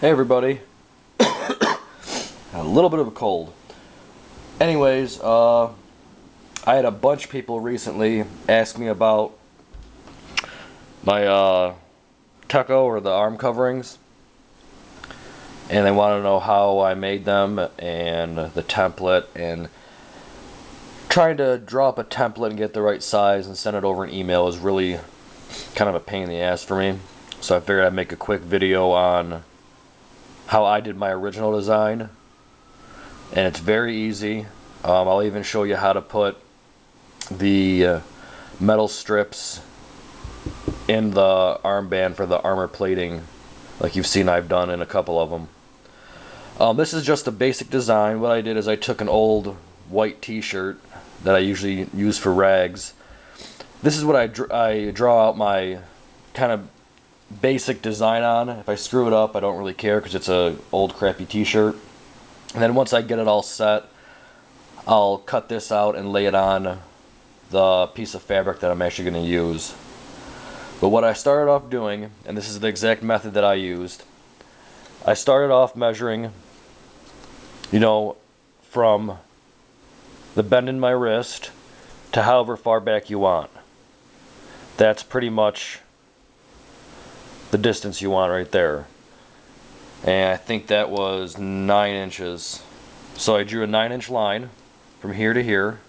Hey everybody. A little bit of a cold. Anyways, I had a bunch of people recently ask me about my Tekko or the arm coverings, and they want to know how I made them and the template, and trying to draw up a template and get the right size and send it over an email is really kind of a pain in the ass for me. So I figured I'd make a quick video on how I did my original design, and it's very easy. I'll even show you how to put the metal strips in the armband for the armor plating, like you've seen I've done in a couple of them. This is just a basic design. What I did is I took an old white t-shirt that I usually use for rags. This is what I draw out my kind of basic design on. If I screw it up, I don't really care because it's a old crappy t-shirt. And then once I get it all set, I'll cut this out and lay it on the piece of fabric that I'm actually going to use. But what I started off doing, and this is the exact method that I used, I started off measuring, from the bend in my wrist to however far back you want. That's pretty much the distance you want right there. And I think that was 9 inches. So I drew a 9-inch line from here to here.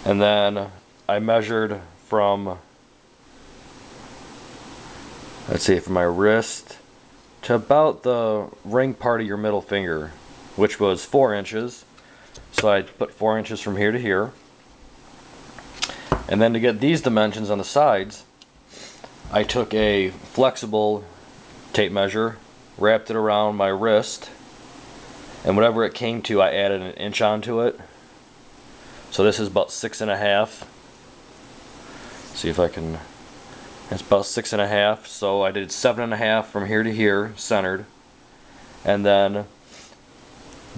And then I measured from, from my wrist to about the ring part of your middle finger, which was 4 inches. So I put 4 inches from here to here. And then to get these dimensions on the sides, I took a flexible tape measure, wrapped it around my wrist, and whatever it came to, I added an inch onto it. So this is about 6.5. See if I can. It's about 6.5. So I did 7.5 from here to here, centered, and then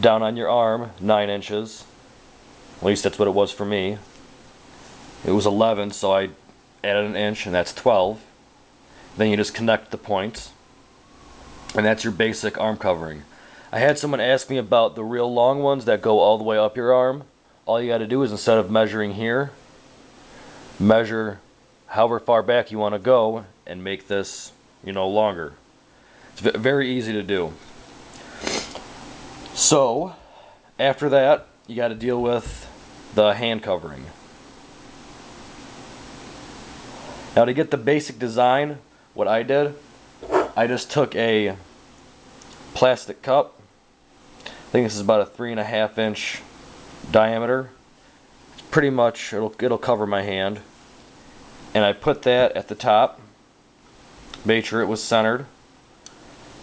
down on your arm, 9 inches. At least that's what it was for me. It was 11, so I added an inch, and that's 12. Then you just connect the points, and that's your basic arm covering. I had someone ask me about the real long ones that go all the way up your arm. All you got to do is, instead of measuring here, measure however far back you want to go and make this, longer. It's very easy to do. So, after that, you got to deal with the hand covering. Now, to get the basic design, what I did, I just took a plastic cup. I think this is about a 3.5-inch diameter. Pretty much, it'll cover my hand. And I put that at the top, made sure it was centered,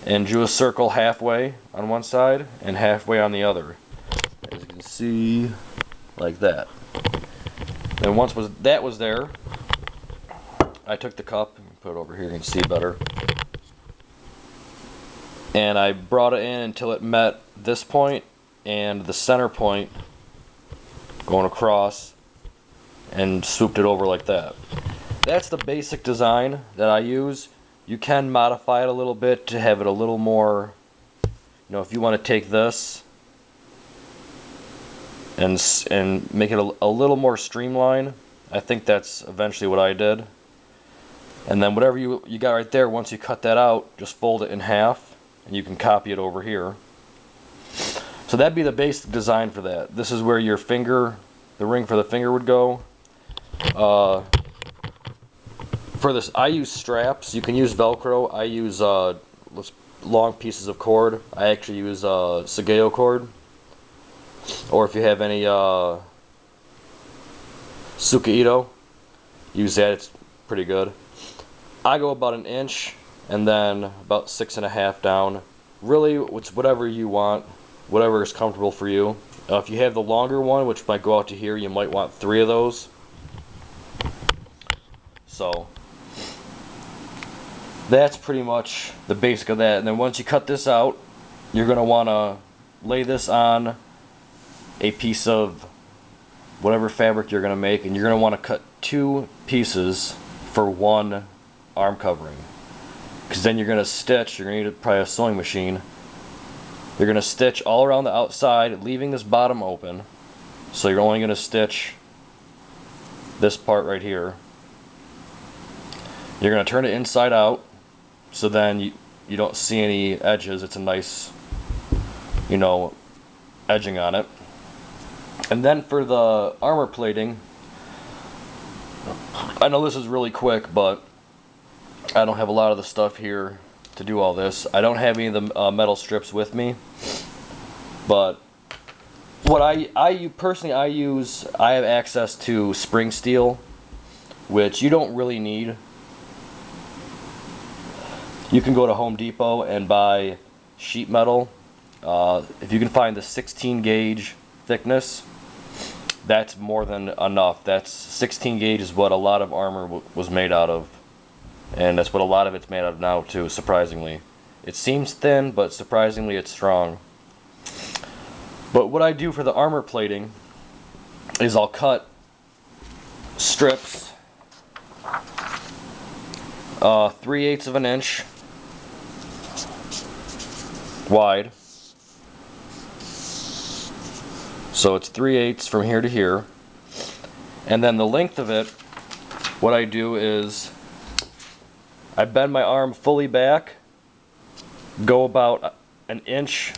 and drew a circle halfway on one side and halfway on the other. As you can see, like that. Then once that was there, I took the cup and put it over here, you can see better. And I brought it in until it met this point and the center point going across, and swooped it over like that. That's the basic design that I use. You can modify it a little bit to have it a little more, if you want to take this and make it a little more streamlined. I think that's eventually what I did. And then whatever you got right there, once you cut that out, just fold it in half, and you can copy it over here. So that'd be the basic design for that. This is where your finger, the ring for the finger would go. For this, I use straps. You can use Velcro. I use long pieces of cord. I actually use Sageo cord. Or if you have any Sukaito, use that. It's pretty good. I go about 1 inch and then about 6.5 down. Really, it's whatever you want, whatever is comfortable for you. If you have the longer one, which might go out to here, you might want 3 of those. So that's pretty much the basic of that. And then once you cut this out, you're going to want to lay this on a piece of whatever fabric you're going to make, and you're going to want to cut 2 pieces for 1 arm covering. because then you're going to stitch. You're going to need probably a sewing machine. You're going to stitch all around the outside, leaving this bottom open. So you're only going to stitch this part right here. You're going to turn it inside out, so then you don't see any edges. It's a nice, you know, edging on it. And then for the armor plating, I know this is really quick, but I don't have a lot of the stuff here to do all this. I don't have any of the metal strips with me, but what I personally use, I have access to spring steel, which you don't really need. You can go to Home Depot and buy sheet metal. If you can find the 16 gauge thickness, that's more than enough. That's 16 gauge is what a lot of armor was made out of. And that's what a lot of it's made out of now too, surprisingly. It seems thin, but surprisingly it's strong. But what I do for the armor plating is I'll cut strips 3/8 of an inch wide. So it's 3/8 from here to here. And then the length of it, what I do is I bend my arm fully back, go about an inch.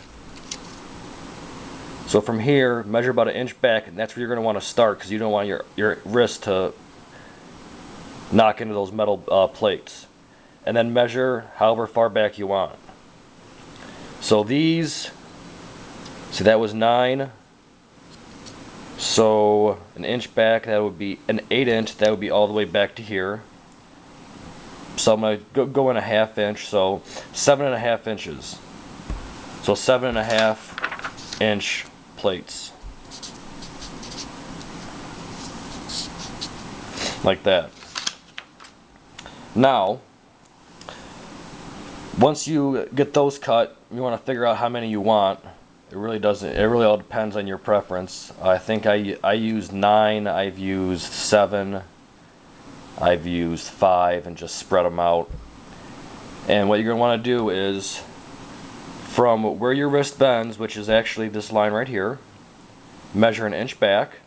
So from here, measure about an inch back, and that's where you're going to want to start, because you don't want your wrist to knock into those metal plates. And then measure however far back you want. So these, see, that was 9. So an inch back, that would be an 8-inch, that would be all the way back to here. So I'm going to go in a 1/2 inch, so 7.5 inches. So 7.5 inch plates. Like that. Now, once you get those cut, you want to figure out how many you want. It really all depends on your preference. I think I used 9, I've used 7, I've used 5, and just spread them out. And what you're going to want to do is, from where your wrist bends, which is actually this line right here, measure an inch back.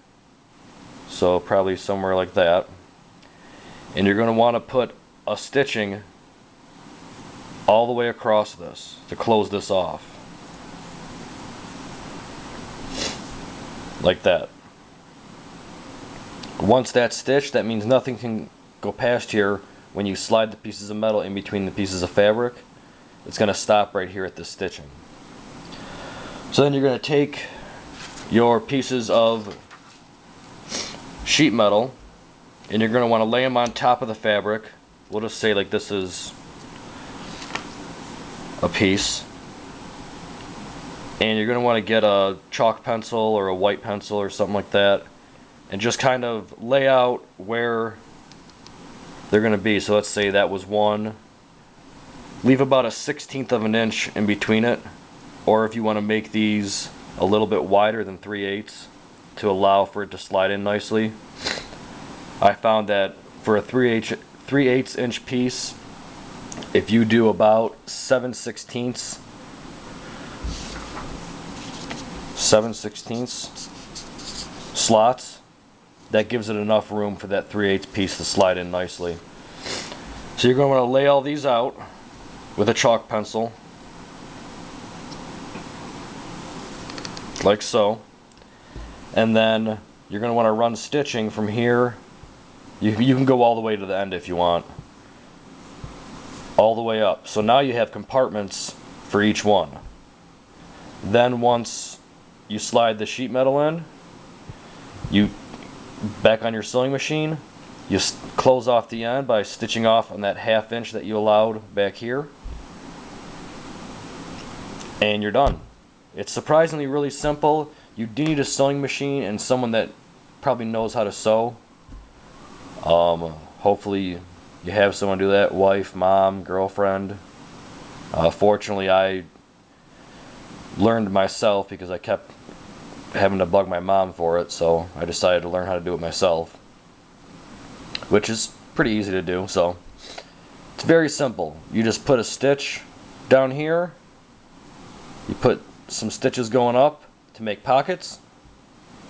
So probably somewhere like that. And you're going to want to put a stitching all the way across this to close this off. Like that. Once that's stitched, that means nothing can go past here. When you slide the pieces of metal in between the pieces of fabric, it's going to stop right here at this stitching. So then you're going to take your pieces of sheet metal and you're going to want to lay them on top of the fabric. We'll just say like this is a piece. And you're going to want to get a chalk pencil or a white pencil or something like that and just kind of lay out where they're going to be. So let's say that was 1. Leave about a 1/16 of an inch in between it, or if you want to make these a little bit wider than 3/8 to allow for it to slide in nicely. I found that for a 3/8 inch piece, if you do about 7/16 slots, that gives it enough room for that 3/8 piece to slide in nicely. So you're going to want to lay all these out with a chalk pencil, like so, and then you're going to want to run stitching from here. You can go all the way to the end if you want, all the way up. So now you have compartments for each one. Then once you slide the sheet metal in, you back on your sewing machine, you close off the end by stitching off on that 1/2 inch that you allowed back here, and you're done. It's surprisingly really simple. You do need a sewing machine and someone that probably knows how to sew. Hopefully you have someone do that, wife, mom, girlfriend. Fortunately, I learned myself because I kept having to bug my mom for it, so I decided to learn how to do it myself, which is pretty easy to do. So It's very simple. You just put a stitch down here, you put some stitches going up to make pockets,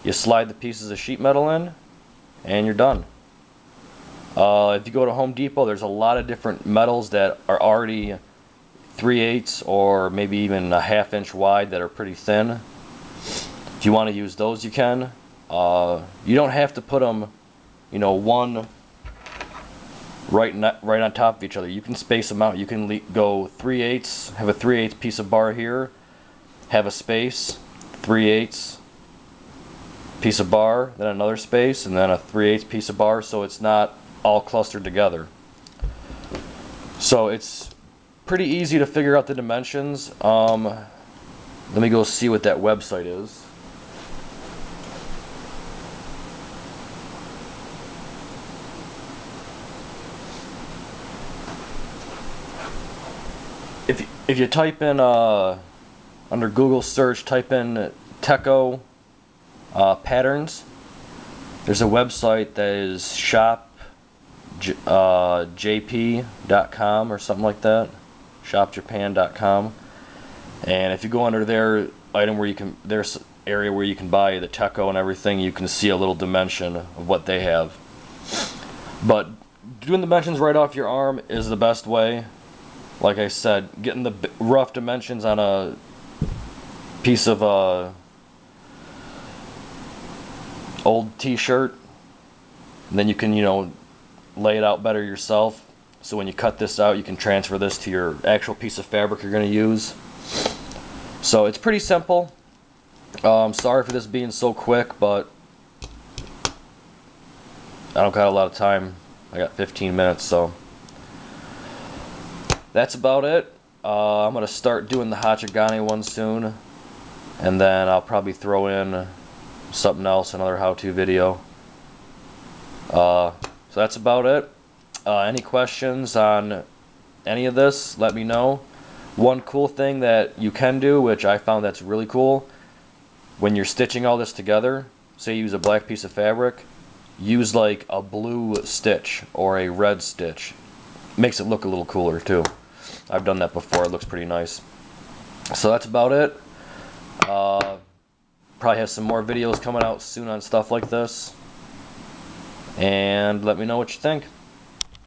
you slide the pieces of sheet metal in, and you're done. If you go to Home Depot, there's a lot of different metals that are already 3/8 or maybe even a 1/2 inch wide that are pretty thin. If you want to use those, you can. You don't have to put them, you know, one right on top of each other. You can space them out. You can go 3/8, have a 3/8 piece of bar here, have a space, 3/8 piece of bar, then another space, and then a 3/8 piece of bar, so it's not all clustered together. So it's pretty easy to figure out the dimensions. Let me go see what that website is. If you type in under Google search, type in Tekko patterns, there's a website that is shopjp.com or something like that, shopjapan.com, and if you go under their item where you can, there's area where you can buy the Tekko and everything, you can see a little dimension of what they have. But doing the dimensions right off your arm is the best way. Like I said, getting the rough dimensions on a piece of old t-shirt, and then you can, you know, lay it out better yourself, so when you cut this out you can transfer this to your actual piece of fabric you're going to use. So it's pretty simple. Sorry for this being so quick, but I don't got a lot of time. I got 15 minutes, so that's about it. I'm going to start doing the Hachigane one soon, and then I'll probably throw in something else, another how-to video. So that's about it. Any questions on any of this, let me know. One cool thing that you can do, which I found that's really cool, when you're stitching all this together, say you use a black piece of fabric, use like a blue stitch or a red stitch. Makes it look a little cooler too. I've done that before, it looks pretty nice. So that's about it. Probably have some more videos coming out soon on stuff like this. And let me know what you think.